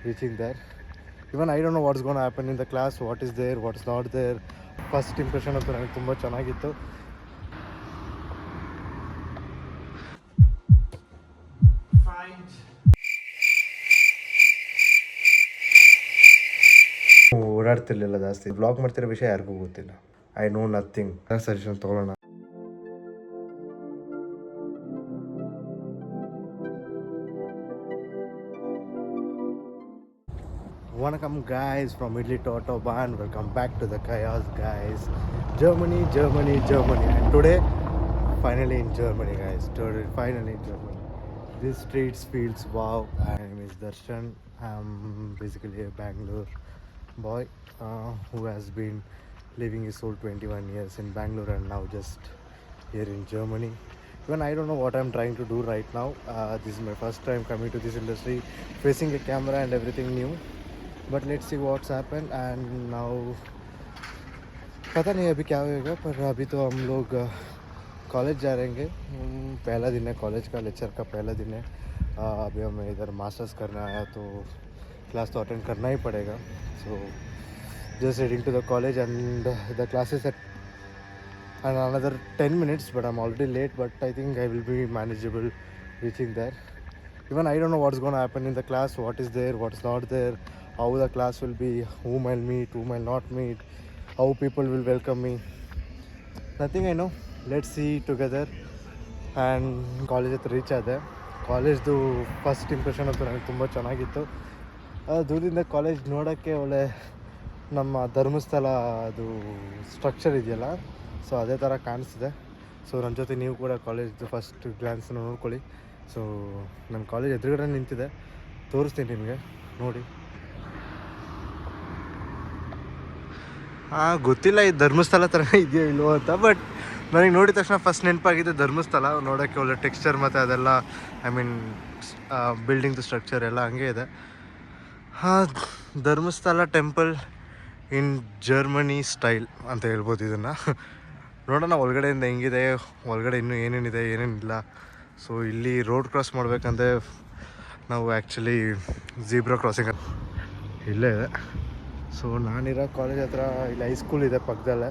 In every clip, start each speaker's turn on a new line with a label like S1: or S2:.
S1: reaching there. Even I don't know what's going to happen in the class, what is there, what's not there. First impression ಅಂತೂ ನನಗೆ ತುಂಬ ಚೆನ್ನಾಗಿತ್ತು. ಓಡಾಡ್ತಿರ್ಲಿಲ್ಲ ಜಾಸ್ತಿ. Blog ಮಾಡ್ತಿರೋ ವಿಷಯ ಯಾರಿಗೂ ಗೊತ್ತಿಲ್ಲ. I know nothing. ಸಜೆಷನ್ ತೊಗೊಳ್ಳೋಣ. Welcome guys from Italy to Autobahn. Welcome back to the chaos guys. Germany. And today finally in Germany guys. Finally in Germany. This streets feels wow. My name is Darshan. I'm basically a Bangalore boy who has been living his whole 21 years in Bangalore and now just here in Germany. Even I don't know what I'm trying to do right now. This is my first time coming to this industry, facing a camera and everything new. But let's see what's happen and now पता नहीं अभी क्या होएगा. पर अभी तो हम लोग कॉलेज जा रहेंगे. पहला दिन है कॉलेज का, लेक्चर का पहला दिन है. अभी हमें इधर मास्टर्स करना आया तो क्लास तो अटेंड करना ही पड़ेगा. So just heading to the college and the classes at and another 10 minutes, but I'm already late, but I think I will be manageable reaching there. Even I don't know what's going to happen in the class, what is there, what's not there, how the class will be, whom I'll meet, whom I'll not meet, how people will welcome me. Nothing I know. Let's see together. And college ಹತ್ರ reach ಆದೆ. ಕಾಲೇಜ್ದು first impression ಅಂತೂ ನನಗೆ ತುಂಬ ಚೆನ್ನಾಗಿತ್ತು. ದೂರದಿಂದ college ನೋಡೋಕ್ಕೆ ಒಳ್ಳೆ ನಮ್ಮ ಧರ್ಮಸ್ಥಳ ಅದು ಸ್ಟ್ರಕ್ಚರ್ ಇದೆಯಲ್ಲ, ಸೊ ಅದೇ ಥರ ಕಾಣಿಸ್ತಿದೆ. ಸೊ ನನ್ನ ಜೊತೆ ನೀವು ಕೂಡ ಕಾಲೇಜ್ದು ಫಸ್ಟ್ ಗ್ಲಾನ್ಸನ್ನು ನೋಡ್ಕೊಳ್ಳಿ. ಸೊ ನನ್ನ ಕಾಲೇಜ್ ಎದುರುಗಡೆ ನಿಂತಿದೆ, ತೋರಿಸ್ತೀನಿ ನಿಮಗೆ ನೋಡಿ. ಗೊತ್ತಿಲ್ಲ ಈ ಧರ್ಮಸ್ಥಳ ಥರನೇ ಇದೆಯೋ ಇಲ್ವೋ ಅಂತ, ಬಟ್ ನನಗೆ ನೋಡಿದ ತಕ್ಷಣ ಫಸ್ಟ್ ನೆನಪಾಗಿದೆ ಧರ್ಮಸ್ಥಳ. ನೋಡೋಕ್ಕೆ ಒಳ್ಳೆ ಟೆಕ್ಸ್ಚರ್ ಮತ್ತು ಅದೆಲ್ಲ ಐ ಮೀನ್ ಬಿಲ್ಡಿಂಗ್ದು ಸ್ಟ್ರಕ್ಚರ್ ಎಲ್ಲ ಹಂಗೆ ಇದೆ. ಧರ್ಮಸ್ಥಳ ಟೆಂಪಲ್ ಇನ್ ಜರ್ಮನಿ ಸ್ಟೈಲ್ ಅಂತ ಹೇಳ್ಬೋದು ಇದನ್ನು. ನೋಡೋಣ ಒಳಗಡೆಯಿಂದ ಹೆಂಗಿದೆ, ಒಳಗಡೆ ಇನ್ನೂ ಏನೇನಿದೆ ಏನೇನಿಲ್ಲ. ಸೊ ಇಲ್ಲಿ ರೋಡ್ ಕ್ರಾಸ್ ಮಾಡಬೇಕಂದ್ರೆ ನಾವು ಆ್ಯಕ್ಚುಲಿ ಝೀಬ್ರಾ ಕ್ರಾಸಿಂಗ್ ಇಲ್ಲೇ ಇದೆ. ಸೊ ನಾನಿರೋ ಕಾಲೇಜ್ ಹತ್ರ ಇಲ್ಲಿ ಹೈಸ್ಕೂಲ್ ಇದೆ ಪಕ್ಕದಲ್ಲೇ,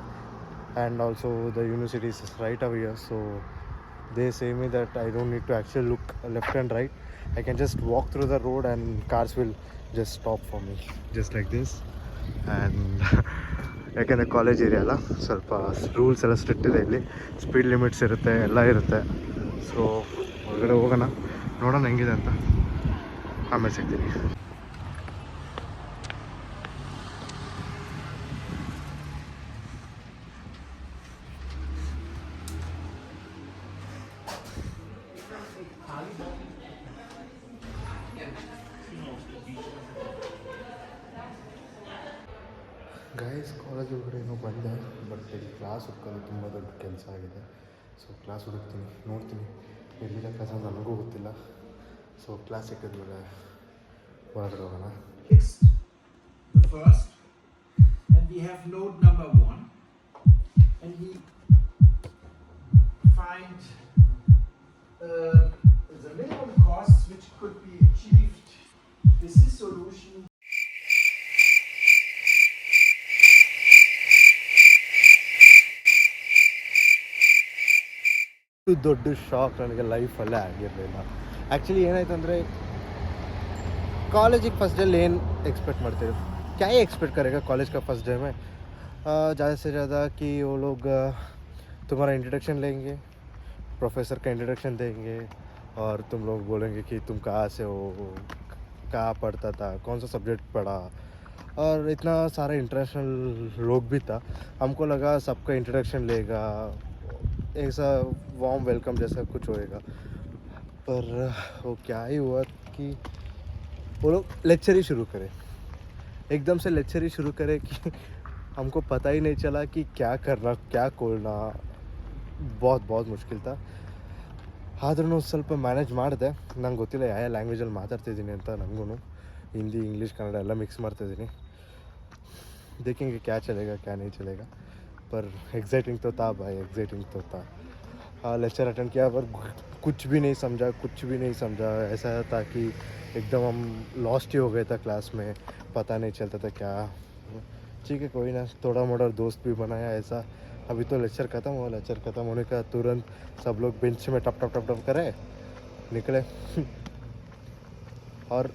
S1: and also the universities is right away. So they say me that I don't need to actually look left and right. I can just walk through the road and cars will just stop for me just like this. And ಯಾಕೆಂದರೆ college area ಅಲ್ಲ, ಸ್ವಲ್ಪ rules ಎಲ್ಲ strict ಇದೆ ಇಲ್ಲಿ. Speed limits ಇರುತ್ತೆ, ಎಲ್ಲ ಇರುತ್ತೆ. So ಹೊರಗಡೆ ಹೋಗೋಣ, ನೋಡೋಣ ಹೆಂಗಿದೆ ಅಂತ, ಆಮೇಲೆ ಸಿಗ್ತೀನಿ. ಗೈಸ್ ಕಾಲೇಜ್ ಒಳಗಡೆ ಏನೋ ಬಂದೆ, ಬಟ್ ಇಲ್ಲಿ ಕ್ಲಾಸ್ ಹುಡ್ಕೋದು ತುಂಬ ದೊಡ್ಡ ಕೆಲಸ ಆಗಿದೆ. ಸೊ ಕ್ಲಾಸ್ ಹುಡುಕ್ತೀನಿ, ನೋಡ್ತೀನಿ ಎಲ್ಲಿದೆ ಕ್ಲಾಸ್ ಅಂತ ನನಗೂ ಗೊತ್ತಿಲ್ಲ. ಸೊ ಕ್ಲಾಸ್ ಸಿಕ್ಕಿದ್ಮೇಲೆ ಹೊರಗಡೆ ಹೋಗೋಣ.
S2: The first, and we have node number 1, and we find the minimum costs which could be achieved with this solution.
S1: ದೊಡ್ಡ ಶಾಕ್ ನನಗೆ ಲೈಫಲ್ಲೇ ಆಗಿರಲಿಲ್ಲ. ಆ್ಯಕ್ಚುಲಿ ಏನಾಯ್ತು ಅಂದರೆ, कॉलेज फर्स्ट डे लेन एक्सपेक्ट करते हो, क्या ही एक्सपेक्ट करेगा कॉलेज का फर्स्ट डे में. ज़्यादा से ज़्यादा कि वो लोग तुम्हारा इंट्रोडक्शन लेंगे, प्रोफेसर का इंट्रोडक्शन देंगे, और तुम लोग बोलेंगे कि तुम कहाँ से हो, कहाँ पढ़ता था, कौन सा सब्जेक्ट पढ़ा. और इतना सारा इंटरनेशनल लोग भी था. हमको लगा सबका इंट्रोडक्शन लेगा, ऐसा वार्म वेलकम जैसा कुछ होएगा. पर वो क्या ही हुआ कि वो लोग लेक्चर ही शुरू करे, एकदम से लेक्चर ही शुरू करे कि हमको पता ही नहीं चला कि क्या करना क्या खोलना. बहुत बहुत मुश्किल था. ಆದ್ರೂ ಸ್ವಲ್ಪ ಮ್ಯಾನೇಜ್ ಮಾಡಿದೆ. ನಂಗೆ ಗೊತ್ತಿಲ್ಲ ಯಾವ ಲ್ಯಾಂಗ್ವೇಜಲ್ಲಿ ಮಾತಾಡ್ತಿದ್ದೀನಿ ಅಂತ. ನನಗೂ ಹಿಂದಿ ಇಂಗ್ಲೀಷ್ ಕನ್ನಡ ಎಲ್ಲ ಮಿಕ್ಸ್ ಮಾಡ್ತಾಯಿದ್ದೀನಿ. देखेंगे क्या चलेगा क्या नहीं चलेगा. पर एक्साइटिंग तो था भाई, एक्साइटिंग तो था. लेक्चर अटेंड किया पर कुछ भी नहीं समझा. ऐसा था कि एकदम हम लॉस्ट ही हो गए था क्लास में, पता नहीं चलता था क्या। ठीक है कोई ना, थोड़ा मोड़ा दोस्त भी बनाया ऐसा। अभी तो लेक्चर ख़त्म हुआ, लेक्चर ख़त्म होने का तुरंत सब लोग बेंच में टप टप टप टप करे निकले। और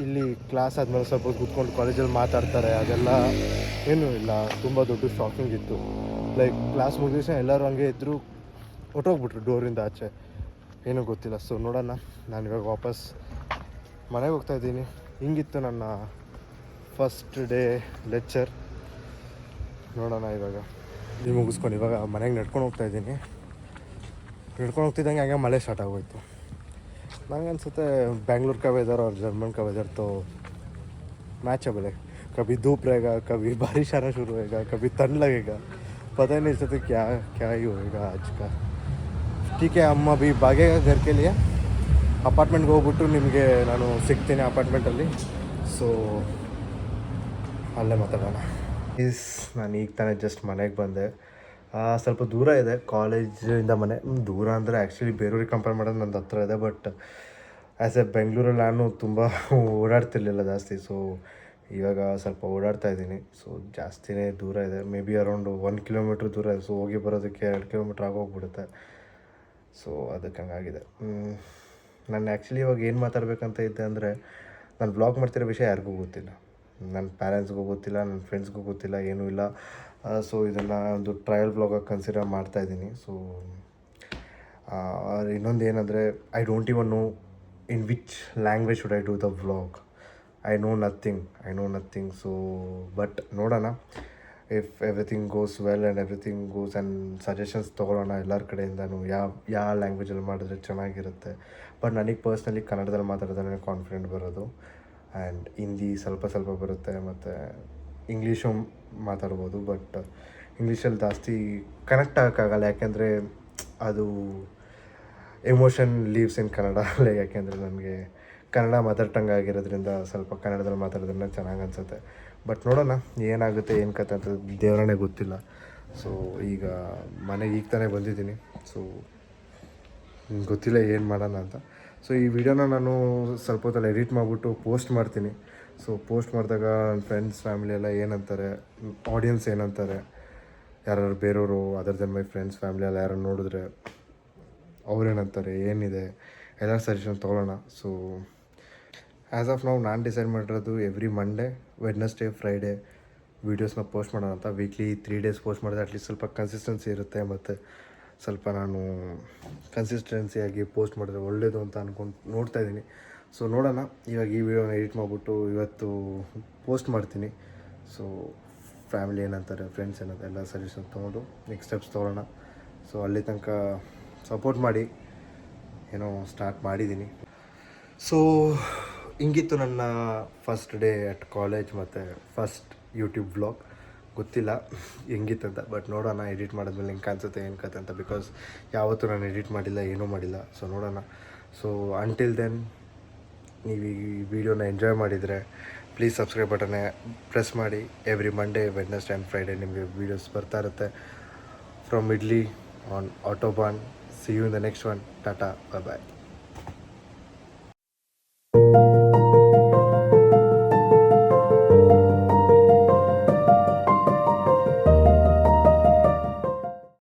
S1: ಇಲ್ಲಿ ಕ್ಲಾಸ್ ಆದಮೇಲೆ ಸ್ವಲ್ಪ ಕೂತ್ಕೊಂಡು ಕಾಲೇಜಲ್ಲಿ ಮಾತಾಡ್ತಾರೆ, ಅದೆಲ್ಲ ಏನೂ ಇಲ್ಲ, ತುಂಬ ದೊಡ್ಡ ಶಾಕಿಂಗ್ ಇತ್ತು. ಲೈಕ್ ಕ್ಲಾಸ್ ಮುಗಿದ ಎಲ್ಲರೂ ಹಂಗೆ ಇದ್ದರು, ಹೊಟ್ಟೋಗ್ಬಿಟ್ರು ಡೋರಿಂದ ಆಚೆ, ಏನೂ ಗೊತ್ತಿಲ್ಲ. ಸೊ ನೋಡೋಣ, ನಾನು ಇವಾಗ ವಾಪಸ್ ಮನೆಗೆ ಹೋಗ್ತಾಯಿದ್ದೀನಿ. ಹಿಂಗಿತ್ತು ನನ್ನ ಫಸ್ಟ್ ಡೇ ಲೆಕ್ಚರ್. ನೋಡೋಣ ಇವಾಗ ನೀವು ಮುಗಿಸ್ಕೊಂಡು ಇವಾಗ ಮನೆಗೆ ನಡ್ಕೊಂಡು ಹೋಗ್ತಾಯಿದ್ದೀನಿ. ನಡ್ಕೊಂಡು ಹೋಗ್ತಿದ್ದಂಗೆ ಹಂಗೆ ಮಳೆ ಸ್ಟಾರ್ಟ್ ಆಗೋಯ್ತು. ನಂಗೆ अनसुते बेंगलुरु का वेदर और जर्मन का वेदर तो मैचेबल है. कभी धूप रहेगा, कभी बारिश आना शुरू होएगा, कभी ठंड लगेगा, पता ही नहीं चलता क्या क्या ही होएगा आज का. ठीक है, हम अभी भागेगा घर के लिए. ಅಪಾರ್ಟ್ಮೆಂಟ್ಗೆ ಹೋಗ್ಬಿಟ್ಟು ನಿಮಗೆ ನಾನು ಸಿಗ್ತೀನಿ ಅಪಾರ್ಟ್ಮೆಂಟಲ್ಲಿ. ಸೊ ಅಲ್ಲೇ ಮಾತಾಡೋಣ. ನಾನು ಈಗ ತಾನೇ ಜಸ್ಟ್ ಮನೆಗೆ ಬಂದೆ. ಸ್ವಲ್ಪ ದೂರ ಇದೆ ಕಾಲೇಜಿಂದ ಮನೆ. ದೂರ ಅಂದರೆ ಆ್ಯಕ್ಚುಲಿ ಬೇರೆಯವ್ರಿಗೆ ಕಂಪೇರ್ ಮಾಡೋದು ನಂದು ಹತ್ರ ಇದೆ, ಬಟ್ ಆ್ಯಸ್ ಎ ಬೆಂಗಳೂರಲ್ಲಿ ನಾನು ತುಂಬ ಓಡಾಡ್ತಿರ್ಲಿಲ್ಲ ಜಾಸ್ತಿ. ಸೊ ಇವಾಗ ಸ್ವಲ್ಪ ಓಡಾಡ್ತಾ ಇದ್ದೀನಿ. ಸೊ ಜಾಸ್ತಿನೇ ದೂರ ಇದೆ, ಮೇ ಬಿ ಅರೌಂಡ್ 1 ಕಿಲೋಮೀಟ್ರ್ ದೂರ ಇದೆ. ಸೊ ಹೋಗಿ ಬರೋದಕ್ಕೆ 2 ಕಿಲೋಮೀಟ್ರ್ ಆಗೋಗ್ಬಿಡುತ್ತೆ. ಸೊ ಅದಕ್ಕೆ ಹಂಗಾಗಿದೆ. ನಾನು ಆ್ಯಕ್ಚುಲಿ ಇವಾಗ ಏನು ಮಾತಾಡಬೇಕಂತ ಇದ್ದೆ ಅಂದರೆ, ನಾನು ಬ್ಲಾಗ್ ಮಾಡ್ತಿರೋ ವಿಷಯ ಯಾರಿಗೂ ಗೊತ್ತಿಲ್ಲ, ನನ್ನ ಪ್ಯಾರೆಂಟ್ಸ್ಗೂ ಗೊತ್ತಿಲ್ಲ, ನನ್ನ ಫ್ರೆಂಡ್ಸ್ಗೂ ಗೊತ್ತಿಲ್ಲ, ಏನೂ ಇಲ್ಲ. ಸೊ ಇದನ್ನು ಒಂದು ಟ್ರಯಲ್ ಬ್ಲಾಗಾಗಿ ಕನ್ಸಿಡರ್ ಮಾಡ್ತಾಯಿದ್ದೀನಿ. ಸೊ ಇನ್ನೊಂದು ಏನಂದರೆ, I don't even know in which language should I do the vlog. I know nothing. So but ನೋಡೋಣ, if everything goes well and everything goes and suggestions ತೊಗೊಳ್ಳೋಣ ಎಲ್ಲರ ಕಡೆಯಿಂದನೂ, ಯಾವ ಲ್ಯಾಂಗ್ವೇಜಲ್ಲಿ ಮಾಡಿದ್ರೆ ಚೆನ್ನಾಗಿರುತ್ತೆ. ಬಟ್ ನನಗೆ ಪರ್ಸ್ನಲಿ ಕನ್ನಡದಲ್ಲಿ ಮಾತಾಡೋದ್ರೆ ಕಾನ್ಫಿಡೆಂಟ್ ಬರೋದು, ಆ್ಯಂಡ್ ಹಿಂದಿ ಸ್ವಲ್ಪ ಬರುತ್ತೆ, ಮತ್ತು ಇಂಗ್ಲೀಷು ಮಾತಾಡ್ಬೋದು. ಬಟ್ ಇಂಗ್ಲೀಷಲ್ಲಿ ಜಾಸ್ತಿ ಕನೆಕ್ಟ್ ಆಗೋಕ್ಕಾಗಲ್ಲ, ಯಾಕೆಂದರೆ ಅದು ಎಮೋಷನ್ ಲೀವ್ಸ್ ಇನ್ ಕನ್ನಡ. ಯಾಕೆಂದರೆ ನನಗೆ ಕನ್ನಡ ಮದರ್ ಟಂಗ್ ಆಗಿರೋದ್ರಿಂದ ಸ್ವಲ್ಪ ಕನ್ನಡದಲ್ಲಿ ಮಾತಾಡೋದ್ರಿಂದ ಚೆನ್ನಾಗಿ ಅನಿಸುತ್ತೆ. ಬಟ್ ನೋಡೋಣ ಏನಾಗುತ್ತೆ ಏನು ಕತೆ ಅಂತ ದೇವರೇ ಗೊತ್ತಿಲ್ಲ. ಸೊ ಈಗ ಮನೆಗೆ ಈಗ ತಾನೇ ಬಂದಿದ್ದೀನಿ. ಸೊ ಗೊತ್ತಿಲ್ಲ ಏನು ಮಾಡೋಣ ಅಂತ. ಸೊ ಈ ವಿಡಿಯೋನ ನಾನು ಸ್ವಲ್ಪ ಹೊತ್ತಲ್ಲಿ ಎಡಿಟ್ ಮಾಡಿಬಿಟ್ಟು ಪೋಸ್ಟ್ ಮಾಡ್ತೀನಿ. ಸೊ ಪೋಸ್ಟ್ ಮಾಡಿದಾಗ ನನ್ನ ಫ್ರೆಂಡ್ಸ್ ಫ್ಯಾಮಿಲಿ ಎಲ್ಲ ಏನಂತಾರೆ, ಆಡಿಯನ್ಸ್ ಏನಂತಾರೆ, ಯಾರು ಬೇರೆಯವರು other then my friends family ಎಲ್ಲ ಯಾರು ನೋಡಿದ್ರೆ ಅವ್ರೇನಂತಾರೆ, ಏನಿದೆ ಎಲ್ಲ ಸಜೆಷನ್ ತೊಗೊಳ್ಳೋಣ. ಸೊ ಆ್ಯಸ್ ಆಫ್ ನಾವು ನಾನು ಡಿಸೈಡ್ ಮಾಡಿರೋದು ಎವ್ರಿ ಮಂಡೇ, ವೆಡ್ನೆಸ್ಡೇ, ಫ್ರೈಡೇ ವೀಡಿಯೋಸ್ನ ಪೋಸ್ಟ್ ಮಾಡೋಣ ಅಂತ. ವೀಕ್ಲಿ 3 ಡೇಸ್ ಪೋಸ್ಟ್ ಮಾಡಿದ್ರೆ ಅಟ್ಲೀಸ್ಟ್ ಸ್ವಲ್ಪ ಕನ್ಸಿಸ್ಟೆನ್ಸಿ ಇರುತ್ತೆ, ಮತ್ತು ಸ್ವಲ್ಪ ನಾನು ಕನ್ಸಿಸ್ಟೆನ್ಸಿಯಾಗಿ ಪೋಸ್ಟ್ ಮಾಡಿದ್ರೆ ಒಳ್ಳೆಯದು ಅಂತ ಅಂದ್ಕೊಂಡು ನೋಡ್ತಾಯಿದ್ದೀನಿ. ಸೊ ನೋಡೋಣ, ಇವಾಗ ಈ ವಿಡಿಯೋನ ಎಡಿಟ್ ಮಾಡಿಬಿಟ್ಟು ಇವತ್ತು ಪೋಸ್ಟ್ ಮಾಡ್ತೀನಿ. ಸೊ ಫ್ಯಾಮಿಲಿ ಏನಂತಾರೆ, ಫ್ರೆಂಡ್ಸ್ ಏನಂತಾರೆ ಎಲ್ಲ ಸಜೆಷನ್ ತೊಗೊಂಡು ನೆಕ್ಸ್ಟ್ ಸ್ಟೆಪ್ಸ್ ತೊಗೊಳ್ಳೋಣ. ಸೊ ಅಲ್ಲಿ ತನಕ ಸಪೋರ್ಟ್ ಮಾಡಿ, ಏನೋ ಸ್ಟಾರ್ಟ್ ಮಾಡಿದ್ದೀನಿ. ಸೊ ಹಿಂಗಿತ್ತು ನನ್ನ ಫಸ್ಟ್ ಡೇ ಅಟ್ ಕಾಲೇಜ್ ಮತ್ತು ಫಸ್ಟ್ ಯೂಟ್ಯೂಬ್ ವ್ಲಾಗ್. ಗೊತ್ತಿಲ್ಲ ಹೆಂಗಿತ್ತಂತ, ಬಟ್ ನೋಡೋಣ ಎಡಿಟ್ ಮಾಡಿದ್ಮೇಲೆ ಹೆಂಗೆ ಕಾಣಿಸುತ್ತೆ ಏನು ಕತೆ ಅಂತ. ಬಿಕಾಸ್ ಯಾವತ್ತೂ ನಾನು ಎಡಿಟ್ ಮಾಡಿಲ್ಲ, ಏನೂ ಮಾಡಿಲ್ಲ. ಸೊ ನೋಡೋಣ. ಸೊ ಅಂಟಿಲ್ ದೆನ್ ನೀವು ಈ ವಿಡಿಯೋನ ಎಂಜಾಯ್ ಮಾಡಿದರೆ ಪ್ಲೀಸ್ ಸಬ್ಸ್ಕ್ರೈಬ್ ಬಟನ್ನೇ ಪ್ರೆಸ್ ಮಾಡಿ. Every Monday, Wednesday and Friday ನಿಮಗೆ ವೀಡಿಯೋಸ್ ಬರ್ತಾ ಇರುತ್ತೆ from Idli on Autobahn. See you in the next one. Tata, bye bye.